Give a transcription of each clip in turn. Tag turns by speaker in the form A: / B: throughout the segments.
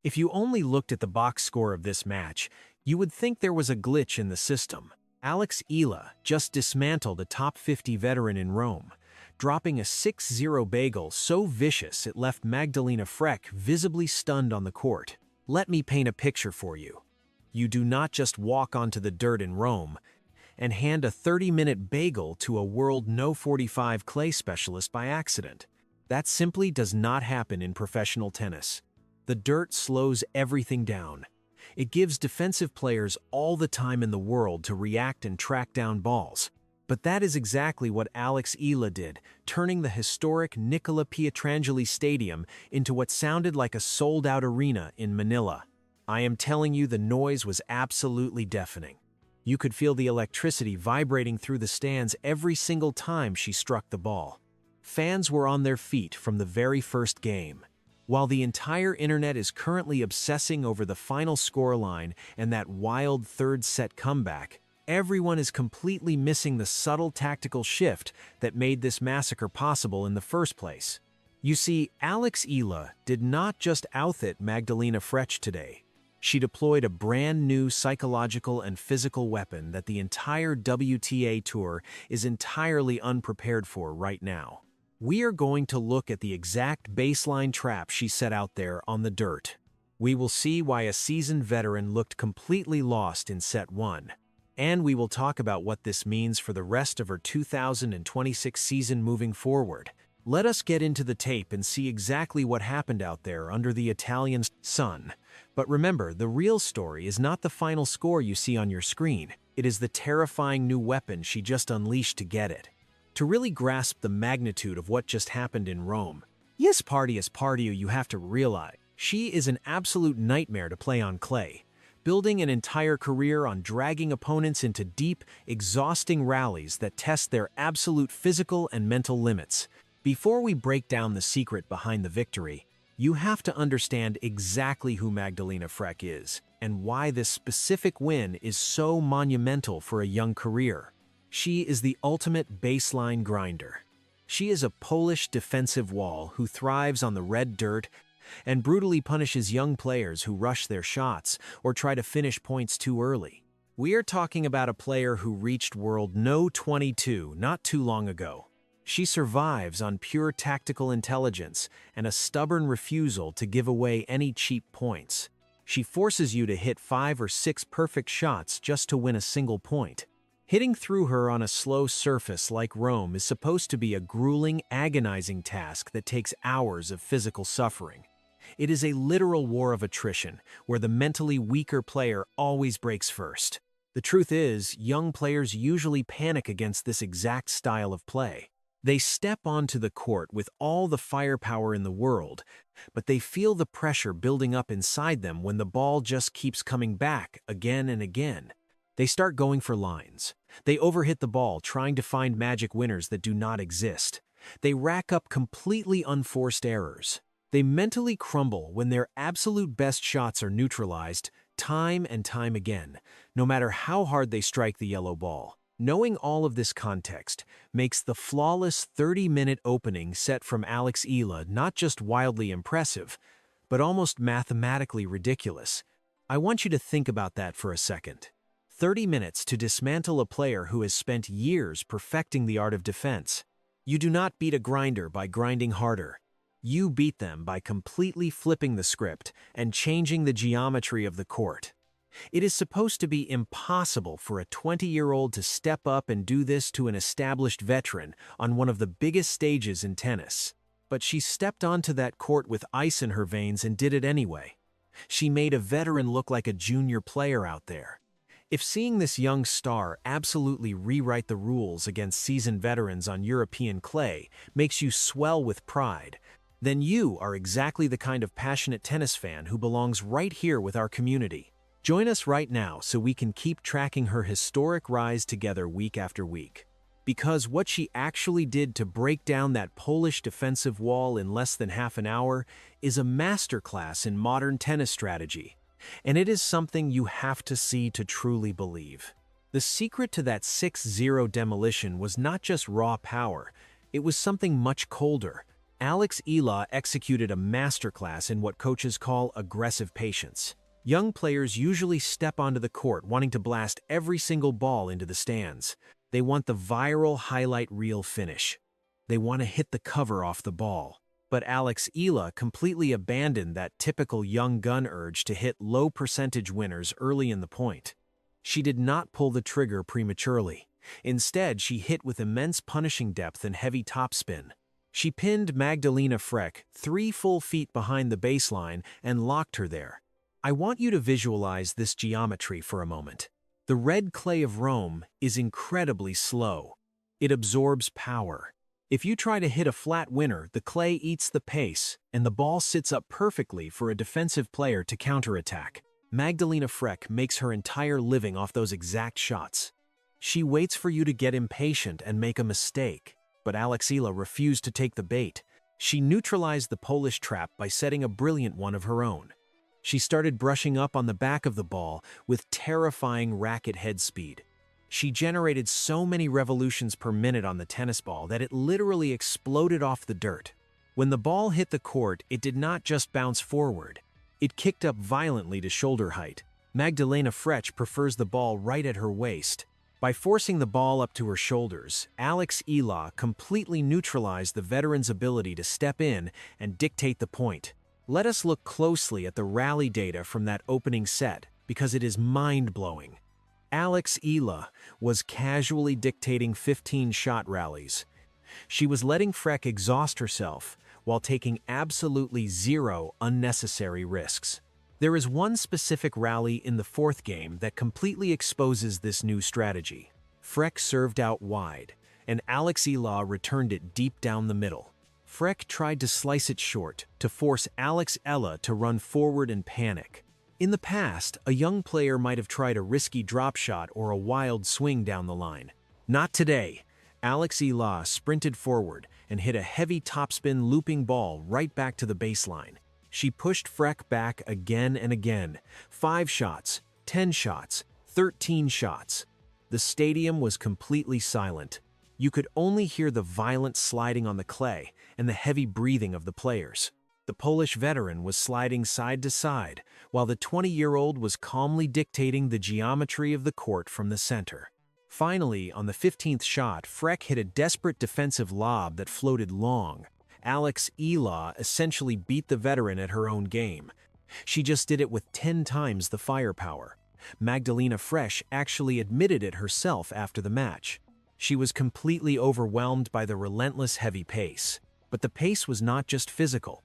A: If you only looked at the box score of this match, you would think there was a glitch in the system. Alex Eala just dismantled a top 50 veteran in Rome, dropping a 6-0 bagel so vicious it left Magdalena Frech visibly stunned on the court. Let me paint a picture for you. You do not just walk onto the dirt in Rome and hand a 30-minute bagel to a world No. 45 clay specialist by accident. That simply does not happen in professional tennis. The dirt slows everything down. It gives defensive players all the time in the world to react and track down balls. But that is exactly what Alex Eala did, turning the historic Nicola Pietrangeli Stadium into what sounded like a sold-out arena in Manila. I am telling you, the noise was absolutely deafening. You could feel the electricity vibrating through the stands every single time she struck the ball. Fans were on their feet from the very first game. While the entire internet is currently obsessing over the final scoreline and that wild third-set comeback, everyone is completely missing the subtle tactical shift that made this massacre possible in the first place. You see, Alex Eala did not just outhit Magdalena Frech today. She deployed a brand new psychological and physical weapon that the entire WTA Tour is entirely unprepared for right now. We are going to look at the exact baseline trap she set out there on the dirt. We will see why a seasoned veteran looked completely lost in set 1. And we will talk about what this means for the rest of her 2026 season moving forward. Let us get into the tape and see exactly what happened out there under the Italian sun. But remember, the real story is not the final score you see on your screen. It is the terrifying new weapon she just unleashed to get it. To really grasp the magnitude of what just happened in Rome, yes, party is party, you have to realize she is an absolute nightmare to play on clay, building an entire career on dragging opponents into deep, exhausting rallies that test their absolute physical and mental limits. Before we break down the secret behind the victory, you have to understand exactly who Magdalena Frech is and why this specific win is so monumental for a young career. She is the ultimate baseline grinder. She is a Polish defensive wall who thrives on the red dirt and brutally punishes young players who rush their shots or try to finish points too early. We are talking about a player who reached World No. 22 not too long ago. She survives on pure tactical intelligence and a stubborn refusal to give away any cheap points. She forces you to hit 5 or 6 perfect shots just to win a single point. Hitting through her on a slow surface like Rome is supposed to be a grueling, agonizing task that takes hours of physical suffering. It is a literal war of attrition, where the mentally weaker player always breaks first. The truth is, young players usually panic against this exact style of play. They step onto the court with all the firepower in the world, but they feel the pressure building up inside them when the ball just keeps coming back again and again. They start going for lines. They overhit the ball trying to find magic winners that do not exist. They rack up completely unforced errors. They mentally crumble when their absolute best shots are neutralized time and time again, no matter how hard they strike the yellow ball. Knowing all of this context makes the flawless 30-minute opening set from Alex Eala not just wildly impressive, but almost mathematically ridiculous. I want you to think about that for a second. 30 minutes to dismantle a player who has spent years perfecting the art of defense. You do not beat a grinder by grinding harder. You beat them by completely flipping the script and changing the geometry of the court. It is supposed to be impossible for a 20-year-old to step up and do this to an established veteran on one of the biggest stages in tennis. But she stepped onto that court with ice in her veins and did it anyway. She made a veteran look like a junior player out there. If seeing this young star absolutely rewrite the rules against seasoned veterans on European clay makes you swell with pride, then you are exactly the kind of passionate tennis fan who belongs right here with our community. Join us right now so we can keep tracking her historic rise together week after week. Because what she actually did to break down that Polish defensive wall in less than half an hour is a masterclass in modern tennis strategy. And it is something you have to see to truly believe. The secret to that 6-0 demolition was not just raw power, it was something much colder, Alex Eala executed a masterclass in what coaches call aggressive patience. Young players usually step onto the court wanting to blast every single ball into the stands. They want the viral highlight reel finish. They want to hit the cover off the ball. But Alex Eala completely abandoned that typical young gun urge to hit low percentage winners early in the point. She did not pull the trigger prematurely. Instead, she hit with immense punishing depth and heavy topspin. She pinned Magdalena Frech 3 full feet behind the baseline and locked her there. I want you to visualize this geometry for a moment. The red clay of Rome is incredibly slow. It absorbs power. If you try to hit a flat winner, the clay eats the pace, and the ball sits up perfectly for a defensive player to counterattack. Magdalena Frech makes her entire living off those exact shots. She waits for you to get impatient and make a mistake. But Alex Eala refused to take the bait. She neutralized the Polish trap by setting a brilliant one of her own. She started brushing up on the back of the ball with terrifying racket head speed. She generated so many revolutions per minute on the tennis ball that it literally exploded off the dirt. When the ball hit the court, it did not just bounce forward. It kicked up violently to shoulder height. Magdalena Frech prefers the ball right at her waist. By forcing the ball up to her shoulders, Alex Eala completely neutralized the veteran's ability to step in and dictate the point. Let us look closely at the rally data from that opening set, because it is mind-blowing. Alex Eala was casually dictating 15-shot rallies. She was letting Frech exhaust herself while taking absolutely zero unnecessary risks. There is one specific rally in the 4th game that completely exposes this new strategy. Frech served out wide, and Alex Eala returned it deep down the middle. Frech tried to slice it short to force Alex Eala to run forward and panic. In the past, a young player might have tried a risky drop shot or a wild swing down the line. Not today. Alex Eala sprinted forward and hit a heavy topspin looping ball right back to the baseline. She pushed Frech back again and again. 5 shots, 10 shots, 13 shots. The stadium was completely silent. You could only hear the violent sliding on the clay and the heavy breathing of the players. The Polish veteran was sliding side to side, while the 20-year-old was calmly dictating the geometry of the court from the center. Finally, on the 15th shot, Frech hit a desperate defensive lob that floated long. Alex Eala essentially beat the veteran at her own game. She just did it with 10 times the firepower. Magdalena Frech actually admitted it herself after the match. She was completely overwhelmed by the relentless heavy pace. But the pace was not just physical.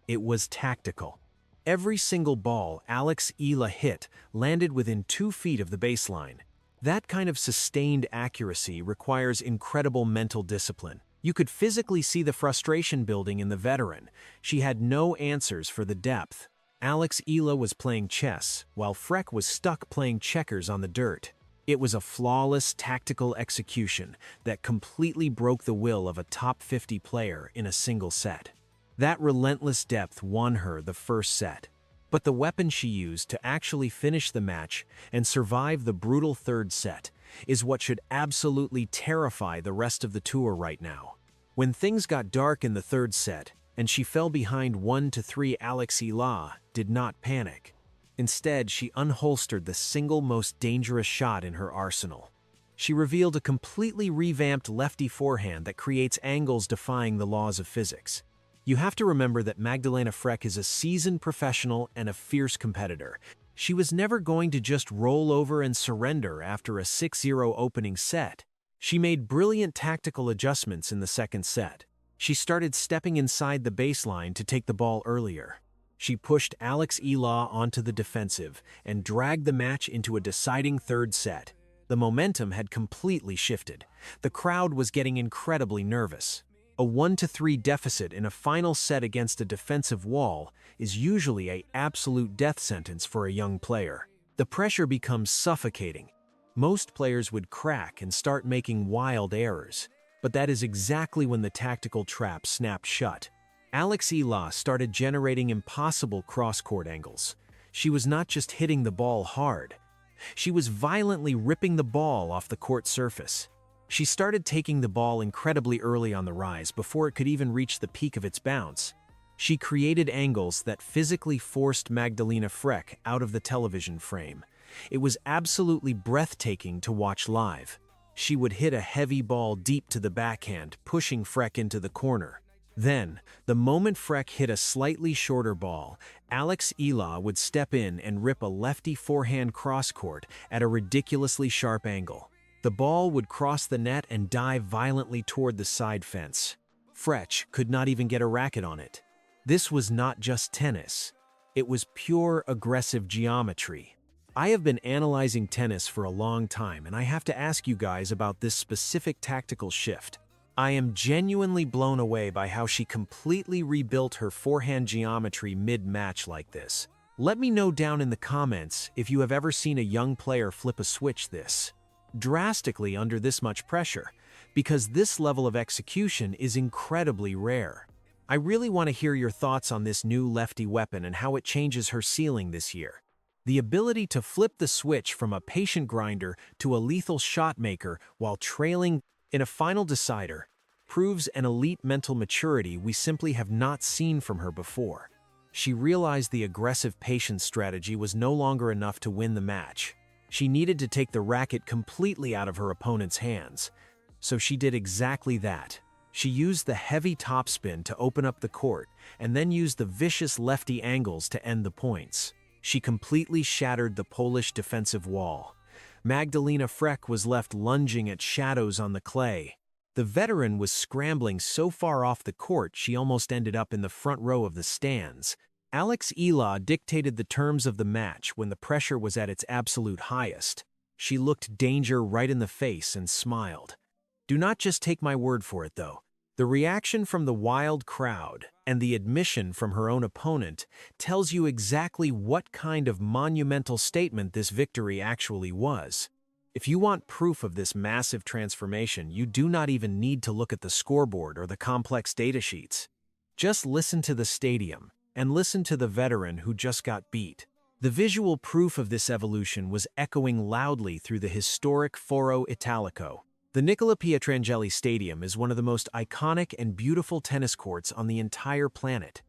A: It was tactical. Every single ball Alex Eala hit landed within 2 feet of the baseline. That kind of sustained accuracy requires incredible mental discipline. You could physically see the frustration building in the veteran. She had no answers for the depth. Alex Eala was playing chess, while Frech was stuck playing checkers on the dirt. It was a flawless tactical execution that completely broke the will of a top 50 player in a single set. That relentless depth won her the first set. But the weapon she used to actually finish the match and survive the brutal 3rd set is what should absolutely terrify the rest of the tour right now. When things got dark in the 3rd set, and she fell behind 1-3, Alex Eala did not panic. Instead, she unholstered the single most dangerous shot in her arsenal. She revealed a completely revamped lefty forehand that creates angles defying the laws of physics. You have to remember that Magdalena Frech is a seasoned professional and a fierce competitor. She was never going to just roll over and surrender after a 6-0 opening set. She made brilliant tactical adjustments in the 2nd set. She started stepping inside the baseline to take the ball earlier. She pushed Alex Eala onto the defensive and dragged the match into a deciding 3rd set. The momentum had completely shifted. The crowd was getting incredibly nervous. A 1-3 deficit in a final set against a defensive wall is usually an absolute death sentence for a young player. The pressure becomes suffocating. Most players would crack and start making wild errors, but that is exactly when the tactical trap snapped shut. Alex Eala started generating impossible cross-court angles. She was not just hitting the ball hard. She was violently ripping the ball off the court surface. She started taking the ball incredibly early on the rise before it could even reach the peak of its bounce. She created angles that physically forced Magdalena Frech out of the television frame. It was absolutely breathtaking to watch live. She would hit a heavy ball deep to the backhand, pushing Frech into the corner. Then, the moment Frech hit a slightly shorter ball, Alex Eala would step in and rip a lefty forehand cross-court at a ridiculously sharp angle. The ball would cross the net and dive violently toward the side fence. Frech could not even get a racket on it. This was not just tennis. It was pure aggressive geometry. I have been analyzing tennis for a long time, and I have to ask you guys about this specific tactical shift. I am genuinely blown away by how she completely rebuilt her forehand geometry mid-match like this. Let me know down in the comments if you have ever seen a young player flip a switch this drastically under this much pressure, because this level of execution is incredibly rare. I really want to hear your thoughts on this new lefty weapon and how it changes her ceiling this year. The ability to flip the switch from a patient grinder to a lethal shot maker while trailing in a final decider proves an elite mental maturity we simply have not seen from her before. She realized the aggressive patience strategy was no longer enough to win the match. She needed to take the racket completely out of her opponent's hands. So she did exactly that. She used the heavy topspin to open up the court and then used the vicious lefty angles to end the points. She completely shattered the Polish defensive wall. Magdalena Frech was left lunging at shadows on the clay. The veteran was scrambling so far off the court she almost ended up in the front row of the stands. Alex Eala dictated the terms of the match when the pressure was at its absolute highest. She looked danger right in the face and smiled. Do not just take my word for it, though. The reaction from the wild crowd and the admission from her own opponent tells you exactly what kind of monumental statement this victory actually was. If you want proof of this massive transformation, you do not even need to look at the scoreboard or the complex data sheets. Just listen to the stadium and listen to the veteran who just got beat. The visual proof of this evolution was echoing loudly through the historic Foro Italico. The Nicola Pietrangeli Stadium is one of the most iconic and beautiful tennis courts on the entire planet.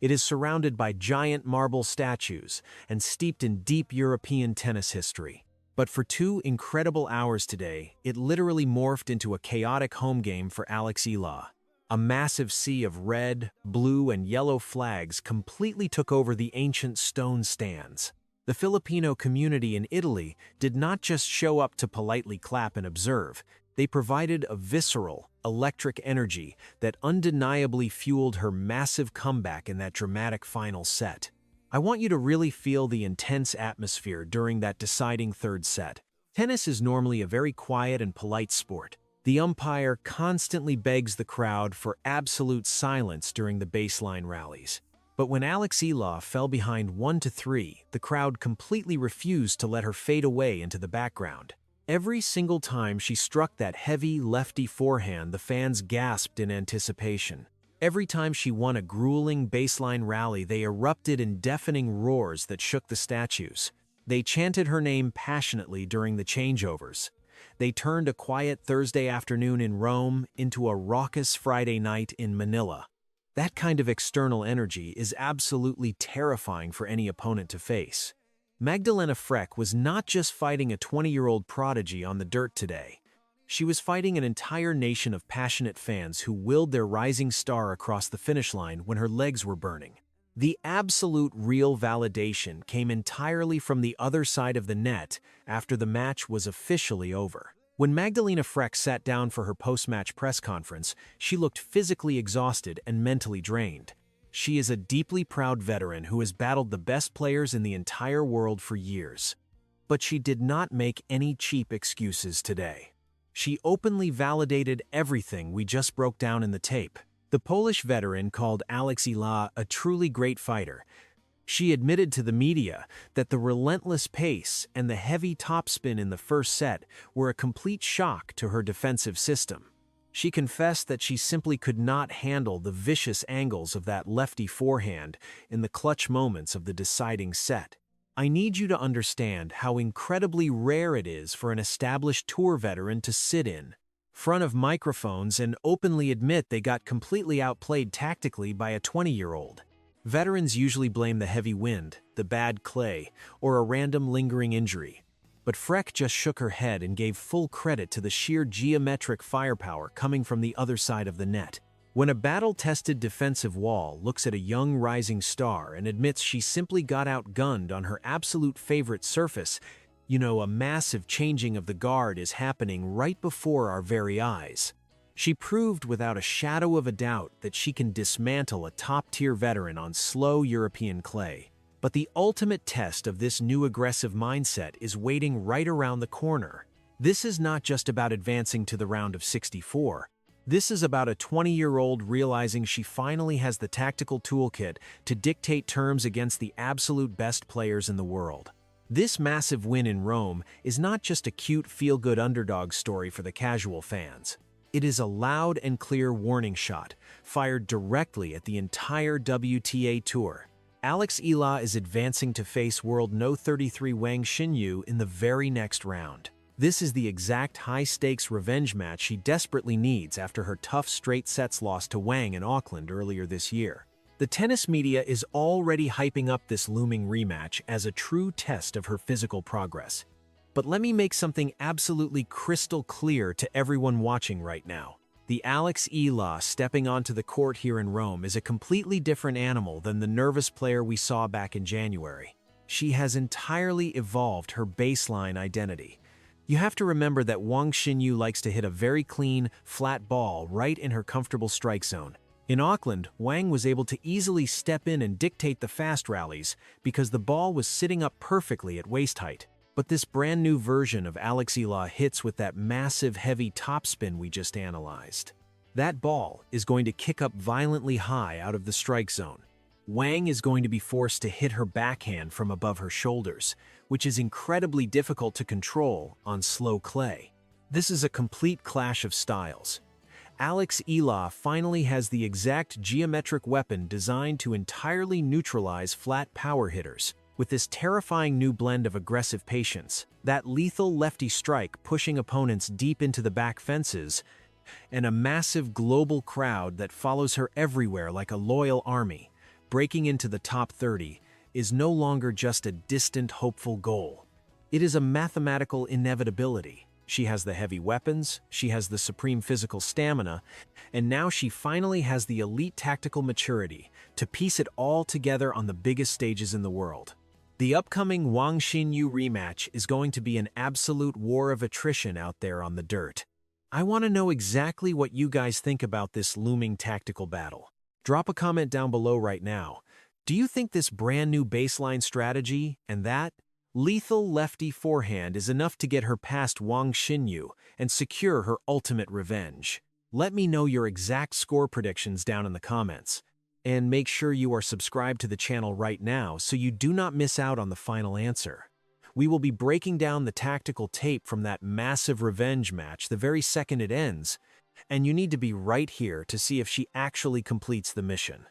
A: It is surrounded by giant marble statues and steeped in deep European tennis history. But for 2 incredible hours today, it literally morphed into a chaotic home game for Alex Eala. A massive sea of red, blue, and yellow flags completely took over the ancient stone stands. The Filipino community in Italy did not just show up to politely clap and observe. They provided a visceral, electric energy that undeniably fueled her massive comeback in that dramatic final set. I want you to really feel the intense atmosphere during that deciding third set. Tennis is normally a very quiet and polite sport. The umpire constantly begs the crowd for absolute silence during the baseline rallies. But when Alex Eala fell behind 1-3, the crowd completely refused to let her fade away into the background. Every single time she struck that heavy lefty forehand, the fans gasped in anticipation. Every time she won a grueling baseline rally, they erupted in deafening roars that shook the statues. They chanted her name passionately during the changeovers. They turned a quiet Thursday afternoon in Rome into a raucous Friday night in Manila. That kind of external energy is absolutely terrifying for any opponent to face. Magdalena Frech was not just fighting a 20-year-old prodigy on the dirt today. She was fighting an entire nation of passionate fans who willed their rising star across the finish line when her legs were burning. The absolute real validation came entirely from the other side of the net after the match was officially over. When Magdalena Frech sat down for her post-match press conference, she looked physically exhausted and mentally drained. She is a deeply proud veteran who has battled the best players in the entire world for years. But she did not make any cheap excuses today. She openly validated everything we just broke down in the tape. The Polish veteran called Alex Eala a truly great fighter. She admitted to the media that the relentless pace and the heavy topspin in the first set were a complete shock to her defensive system. She confessed that she simply could not handle the vicious angles of that lefty forehand in the clutch moments of the deciding set. I need you to understand how incredibly rare it is for an established tour veteran to sit in front of microphones and openly admit they got completely outplayed tactically by a 20-year-old. Veterans usually blame the heavy wind, the bad clay, or a random lingering injury. But Frech just shook her head and gave full credit to the sheer geometric firepower coming from the other side of the net. When a battle-tested defensive wall looks at a young rising star and admits she simply got outgunned on her absolute favorite surface, you know, a massive changing of the guard is happening right before our very eyes. She proved without a shadow of a doubt that she can dismantle a top-tier veteran on slow European clay. But the ultimate test of this new aggressive mindset is waiting right around the corner. This is not just about advancing to the round of 64. This is about a 20-year-old realizing she finally has the tactical toolkit to dictate terms against the absolute best players in the world. This massive win in Rome is not just a cute feel-good underdog story for the casual fans. It is a loud and clear warning shot, fired directly at the entire WTA Tour. Alex Eala is advancing to face world No. 33 Wang Xinyu in the very next round. This is the exact high-stakes revenge match she desperately needs after her tough straight sets loss to Wang in Auckland earlier this year. The tennis media is already hyping up this looming rematch as a true test of her physical progress. But let me make something absolutely crystal clear to everyone watching right now. The Alex Eala stepping onto the court here in Rome is a completely different animal than the nervous player we saw back in January. She has entirely evolved her baseline identity. You have to remember that Wang Xinyu likes to hit a very clean, flat ball right in her comfortable strike zone. In Auckland, Wang was able to easily step in and dictate the fast rallies because the ball was sitting up perfectly at waist height. But this brand new version of Alex Eala hits with that massive heavy topspin we just analyzed. That ball is going to kick up violently high out of the strike zone. Wang is going to be forced to hit her backhand from above her shoulders, which is incredibly difficult to control on slow clay. This is a complete clash of styles. Alex Eala finally has the exact geometric weapon designed to entirely neutralize flat power hitters. With this terrifying new blend of aggressive patience, that lethal lefty strike pushing opponents deep into the back fences, and a massive global crowd that follows her everywhere like a loyal army, breaking into the top 30 is no longer just a distant, hopeful goal. It is a mathematical inevitability. She has the heavy weapons, she has the supreme physical stamina, and now she finally has the elite tactical maturity to piece it all together on the biggest stages in the world. The upcoming Wang Xinyu rematch is going to be an absolute war of attrition out there on the dirt. I want to know exactly what you guys think about this looming tactical battle. Drop a comment down below right now. Do you think this brand new baseline strategy and that lethal lefty forehand is enough to get her past Wang Xinyu and secure her ultimate revenge? Let me know your exact score predictions down in the comments. And make sure you are subscribed to the channel right now so you do not miss out on the final answer. We will be breaking down the tactical tape from that massive revenge match the very second it ends, and you need to be right here to see if she actually completes the mission.